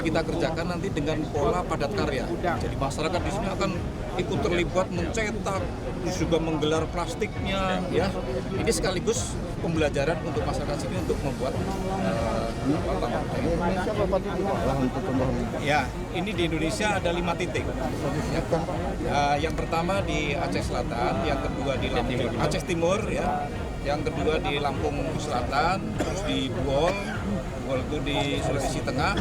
kita kerjakan nanti dengan pola padat karya. Jadi masyarakat di sini akan ikut terlibat mencetak, terus juga menggelar plastiknya, ya. Ini sekaligus pembelajaran untuk masyarakat sini untuk membuat ya, ini di Indonesia ada 5 titik. Ya. Yang pertama di Aceh Selatan, yang kedua di Aceh Timur, ya. Yang kedua di Lampung Selatan, terus di Buol itu di Sulawesi Tengah,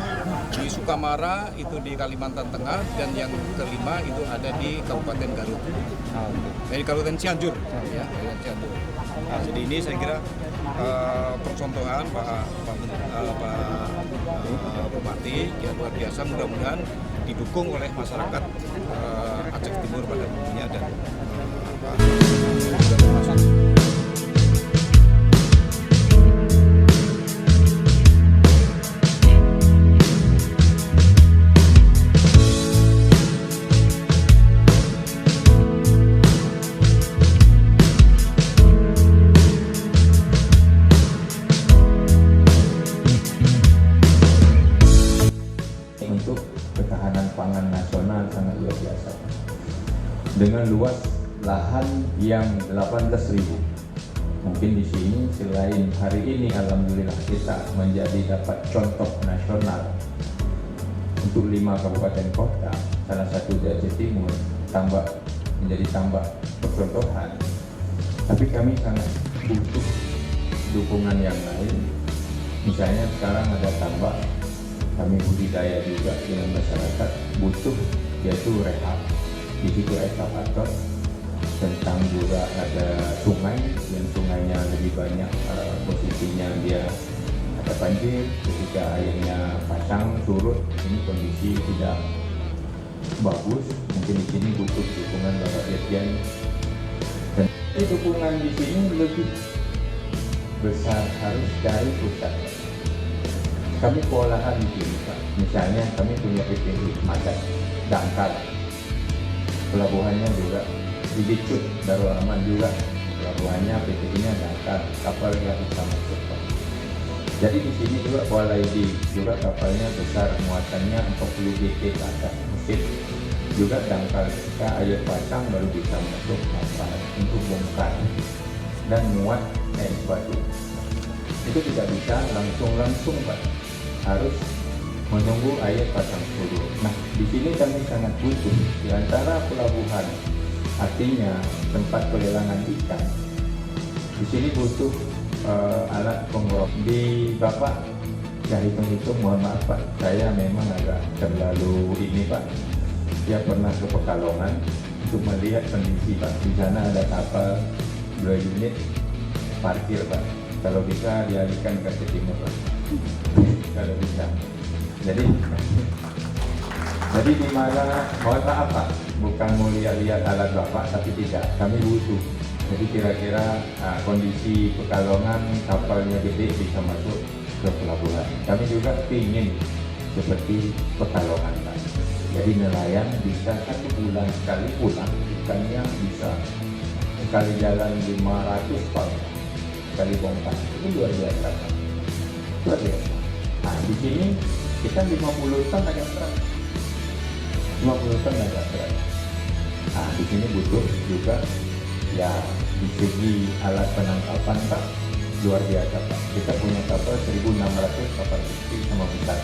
di Sukamara itu di Kalimantan Tengah, dan yang kelima itu ada di Kabupaten Garut. Dari Kabupaten Cianjur, ya, Cianjur. Nah, jadi ini saya kira percontohan Pak Bupati yang luar biasa, mudah-mudahan didukung oleh masyarakat Aceh Timur pada umumnya dan untuk ketahanan pangan nasional sangat luar biasa. Dengan luas lahan yang 18.000. Mungkin di sini selain hari ini alhamdulillah kita menjadi dapat contoh nasional untuk 5 kabupaten kota, salah satu di Aceh Timur, menjadi tambah percontohan. Tapi kami sangat butuh dukungan yang lain. Misalnya sekarang ada tambak, kami budidaya juga dengan masyarakat, butuh yaitu rehab. Di situ ekskavator, tentang juga ada sungai yang sungainya lebih banyak posisinya dia ada banjir, ketika airnya pasang surut, ini kondisi tidak bagus. Mungkin di sini butuh dukungan Bapak Dirjen, dan dukungan di sini lebih besar harus dari pusat. Kami pengolahan di sini, Pak. Misalnya kami punya PPI Madat, Dangkal, pelabuhannya juga di Dicut, Darul Aman juga pelabuhannya, PPI-nya Dangkal, kapal yang bisa masuk, Pak. Jadi di sini juga Kuala Idi juga kapalnya besar, muatannya 40 GT ke atas mesin. Juga Dangkal ketika air pasang baru bisa masuk kapal untuk bongkar dan muat es batu. Itu tidak bisa langsung Pak, harus menunggu air pasang surut. Nah, di sini kami sangat butuh di antara pelabuhan, artinya tempat pelelangan ikan. Di sini butuh alat penguruk. Di Bapak, saya hitung-hitung, mohon maaf Pak, saya memang agak terlalu ini Pak. Dia pernah ke Pekalongan untuk melihat kondisi Pak. Di sana ada kapal 2 unit parkir Pak. Kalau bisa dialihkan ke Aceh Timur Pak. Kalau bisa. Jadi di mana, mohon maaf Pak, bukan mau lihat alat Bapak, tapi tidak, kami butuh. Jadi kira-kira kondisi Pekalongan, kapalnya gede bisa masuk ke pelabuhan. Kami juga ingin seperti Pekalongan Pak. Jadi nelayan bisa 1 bulan sekali pulang, ikannya bisa sekali jalan 500 Pak, sekali bongkar. Itu luar biasa Pak. Luar biasa. Nah, di sini kita 50 ton agak berat. 50 ton agak berat. Nah, di sini butuh juga ya di segi alat penangkapan Pak, luar biasa Pak. Kita punya kapal 1.600 kapal kecil sama besar.